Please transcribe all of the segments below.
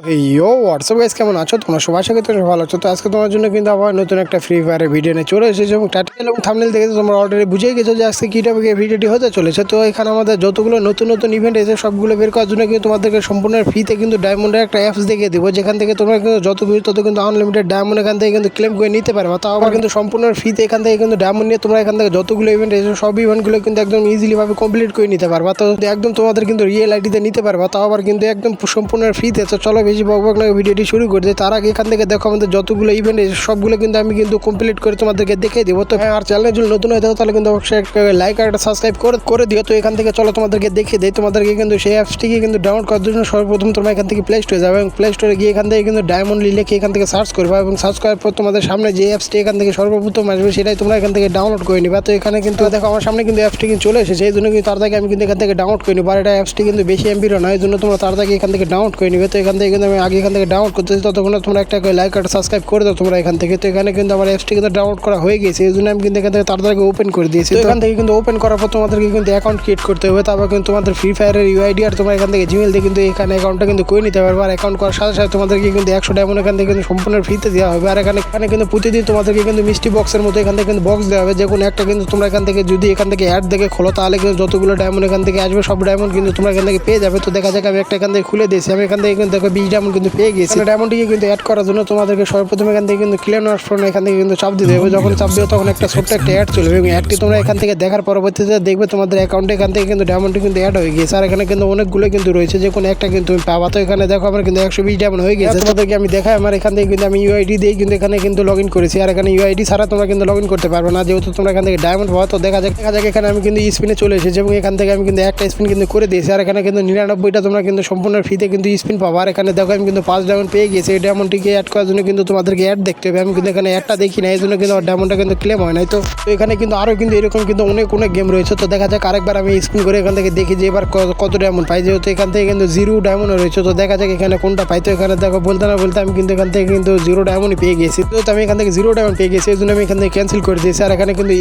WhatsApp guys, কেমন আছো তোমরা? সবাই আশা করি ভালো আছো। তো আজকে তোমার জন্য কিন্তু আবার নতুন একটা ফ্রি ফায়ারের ভিডিও নিয়ে চলে এসেছে এবং টাইটেল এবং থাম্বনেল দেখে তোমরা অলরেডি বুঝেই গেছো যে আজকে কী টপিকে ভিডিওটি হতে চলেছে। তো এখানে আমাদের যতগুলো নতুন নতুন ইভেন্ট এসে সবগুলো বের করার জন্য কিন্তু তোমাদেরকে সম্পূর্ণ ফ্রিতে কিন্তু ডায়মন্ডের একটা অ্যাপস দেখিয়ে দেবো, যেখান থেকে তোমরা কিন্তু যত খুশি তত কিন্তু আনলিমিটেড ডায়মন্ড এখান থেকে কিন্তু ক্লেম করে নিতে পারবে। তাও আবার কিন্তু সম্পূর্ণ ফ্রিতে এখান থেকে কিন্তু ডায়মন্ড নিয়ে তোমরা এখান থেকে যতগুলো ইভেন্ট এসে সব ইভেন্টগুলো কিন্তু একদম ইজিলিভাবে কমপ্লিট করে নিতে পারবা। তো একদম তোমাদের কিন্তু রিয়েল আইডিতে নিতে পারবা, তাও আবার কিন্তু একদম সম্পূর্ণ ফ্রিতে। তো চলো বেশি বকবক না, ভিডিওটি শুরু করে দিই। তার আগে এখান থেকে দেখো আমাদের যতগুলো ইভেন্ট এসে সবগুলো কিন্তু আমি কিন্তু কমপ্লিট করে তোমাদেরকে দেখিয়ে দেবো। তো আর চ্যানেল যদি নতুন হয়ে থাকো তাহলে কিন্তু অবশ্যই একটা লাইক আর একটা সাবস্ক্রাইব করে দিও। তো এখান থেকে চলো তোমাদেরকে দেখিয়ে দিই। তোমাদেরকে কিন্তু সেই অ্যাপসটিকে কিন্তু ডাউনলোড করার জন্য সর্বপ্রথম তোমরা এখান থেকে প্লে স্টোরে যাবে এবং প্লে স্টোরে গিয়ে এখান থেকে কিন্তু ডায়মন্ড লিখে এখান থেকে সার্চ করবা এবং সার্চ করার পর তোমাদের সামনে যে অ্যাপসটি এখান থেকে সর্বপ্রথম আসবে সেটাই তোমরা এখান থেকে ডাউনলোড করে নিবা। তো এখানে কিন্তু দেখো আমার সামনে কিন্তু অ্যাপসটি কিন্তু চলে এসেছে, এই জন্য কিন্তু তার থেকে আমি কিন্তু এখান থেকে ডাউনলোড করে নিব। আর এটা অ্যাপসটি কিন্তু বেশি এমবিরও নয়, এই জন্য তোমরা তার থেকে এখান থেকে ডাউনলোড করে নিবে। তো এখান থেকে কিন্তু আমি আগে এখান থেকে ডাউনলোড করতেছি, ততক্ষণ তোমরা একটা লাইক আর সাবস্ক্রাইব করে দাও তোমরা এখান থেকে। তো এখানে কিন্তু আমার অ্যাপসটি কিন্তু ডাউনলোড করা হয়ে গেছে, এই জন্য আমি কিন্তু এখান থেকে তাড়াতাড়ি ওপেন করে দিয়েছি। তো এখান থেকে কিন্তু ওপেন করার পর তোমাদেরকে কিন্তু অ্যাকাউন্ট ক্রিয়েট করতে হবে। তারপর কিন্তু তোমাদের ফ্রি ফায়ারের ইউআইডি আর তোমরা এখান থেকে জিমেল দিয়ে কিন্তু এখানে অ্যাকাউন্টটা কিন্তু করে নিতে পারবে। আর অ্যাকাউন্ট করার সাথে সাথে তোমাদেরকে কিন্তু 100 ডায়মন্ড এখান থেকে কিন্তু সম্পূর্ণ ফ্রিতে দেওয়া হবে। আর এখানে কিন্তু প্রতিদিন তোমাদেরকে কিন্তু মিষ্টি বক্সের মতো এখান থেকে কিন্তু বক্স দেওয়া হবে, যে কোনো একটা কিন্তু তোমরা এখান থেকে যদি এখান থেকে অ্যাড দেখে খোলো তাহলে কিন্তু যতগুলো ডায়মন্ড এখান থেকে আসবে সব ডায়মন্ড কিন্তু তোমরা এখান থেকে পেয়ে যাবে। তো দেখা যাক আমি একটা এখান থেকে খুলে দিয়েছি, আমি এখান থেকে কিন্তু দেখো 20 ডায়মন্ড কিন্তু পেয়ে গেছি। ডায়মন্ডটিকে কিন্তু অ্যাড করার জন্য তোমাদেরকে সর্বপ্রথম এখান থেকে কিন্তু ক্লেম অপশন এখান থেকে কিন্তু চাপ দিতে হবে। যখন চাপ দিও তখন একটা ছোট্ট একটা অ্যাড চলবে এবং অ্যাডটি তোমরা এখান থেকে দেখার পরবর্তীতে দেখবে তোমাদের অ্যাকাউন্টে এখান থেকে কিন্তু ডায়মন্ডটি কিন্তু অ্যাড হয়ে গেছে। আর এখানে কিন্তু অনেকগুলো কিন্তু রয়েছে, যে কোনো একটা কিন্তু তুমি পাবা। তো এখানে দেখো আমার কিন্তু 120 ডায়মন্ড হয়ে গেছে। তোমাদেরকে আমি দেখাই আমার এখান থেকে কিন্তু আমি ইউআইডি দিয়ে কিন্তু এখানে কিন্তু লগ ইন করেছি। আর এখানে ইউআইডি ছাড়া তোমরা কিন্তু লগ ইন করতে পারবে না, যেহেতু তোমরা এখান থেকে ডায়মন্ড পাওয়া। তো দেখা যাক এখানে আমি কিন্তু স্পিনে চলে এসেছি এবং এখান থেকে আমি কিন্তু একটা স্পিন কিন্তু করে দিয়েছি। আর এখানে কিন্তু 99টা তোমরা কিন্তু সম্পূর্ণ ফ্রিতে কিন্তু স্পিন পাবো। আর এখানে দেখো আমি কিন্তু 5 ডায়মন্ড পেয়ে গেছি। এই ডায়মন্ডটিকে অ্যাড করার জন্য কিন্তু তোমাদেরকে অ্যাড দেখতে হবে, আমি কিন্তু এখানে অ্যাডটা দেখি না, এই জন্য কিন্তু ডায়মন্ডটা কিন্তু ক্লেম হয় নাই। তো এখানে কিন্তু আরও কিন্তু এরকম কিন্তু অনেক গেম রয়েছে। তো দেখা যাক আরেকবার আমি স্পিন করে এখান থেকে দেখি যে এবার কত ডায়মন্ড পাই, যেহেতু এখান থেকে কিন্তু 0 ডায়মন্ড রয়েছে। তো দেখা যাক এখানে কোনটা পাই। তো এখানে দেখো বলতে না বলতে আমি কিন্তু এখান থেকে কিন্তু 0 ডায়মন্ড পেয়ে গেছি। তো আমি এখান থেকে 0 ডায়মন্ড পেয়ে গেছি, এই জন্য আমি এখান থেকে ক্যান্সেল করে দিয়েছি। আর এখানে কিন্তু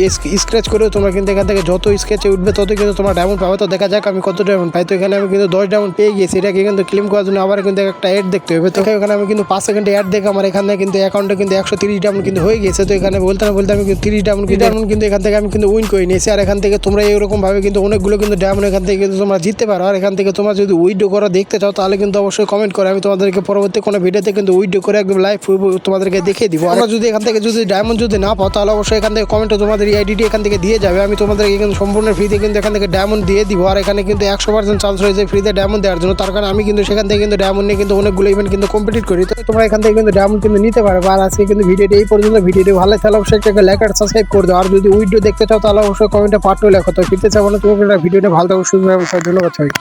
স্ক্র্যাচ করেও তোমরা কিন্তু এখান থেকে যত স্ক্র্যাচে উঠবে তত কিন্তু তোমার ডায়মন্ড পাবে। তো দেখা যাক আমি কত ডায়মন্ড পাই। তো এখানে আমি কিন্তু 10 ডায়মন্ড পেয়ে গেছি। এটাকে কিন্তু ক্লেম করার জন্য আবার কিন্তু একটা অ্যাড দেখতে হবে। তো এখানে আমি কিন্তু 5 সেকেন্ডে অ্যাড দেখে আমার এখানে কিন্তু অ্যাকাউন্টে কিন্তু 130 ডায়মন্ড কিন্তু হয়ে গেছে। তো এখানে বলতে না বলতে আমি কিন্তু 30 ডায়মন্ড কিন্তু এখান থেকে আমি কিন্তু উইন করে নিয়েছি। আর এখান থেকে তোমরা এরকমভাবে কিন্তু অনেকগুলো কিন্তু ডায়মন্ড এখান থেকে কিন্তু তোমরা জিততে পারো। আর এখান থেকে তোমরা যদি উইথড্র করা দেখতে চাও তাহলে কিন্তু অবশ্যই কমেন্ট করে, আমি তোমাদেরকে পরবর্তী কোনো ভিডিওতে কিন্তু উইথড্র করে একদম লাইভ তোমাদেরকে দেখিয়ে দিব। আমরা যদি এখান থেকে যদি ডায়মন্ড যদি না পাও তাহলে অবশ্যই এখান থেকে কমেন্টে তোমাদের আইডিটি এখান থেকে দিয়ে যাবে, আমি তোমাদেরকে কিন্তু সম্পূর্ণ ফ্রিতে কিন্তু এখান থেকে ডায়মন্ড দিয়ে দিব। আর এখানে কিন্তু 100% চান্স রয়েছে ফ্রিতে ডায়মন্ড দেওয়ার জন্য, তার কারণে আমি কিন্তু সেখান থেকে কিন্তু ডায়মন্ড নিয়ে কিন্তু অনেকগুলো ইভেন্ট কিন্তু কমপ্লিট করি। তো তোমরা এখান থেকে কিন্তু ডায়মন্ড কিন্তু নিতে পারবে। আর আজকে কিন্তু ভিডিওটি এই পর্যন্ত। ভিডিওটি ভালো তাহলে অবশ্যই একটা লাইক আর সাবস্ক্রাইব করে দাও। আর যদি উইডিও দেখতে চাও তাহলে অবশ্যই কমেন্টে পার্ট 2 লেখো। তো ফিরতে চাও না তুমি ভিডিওটা ভালো থাকো, সুন্দর ধন্যবাদ সবাই।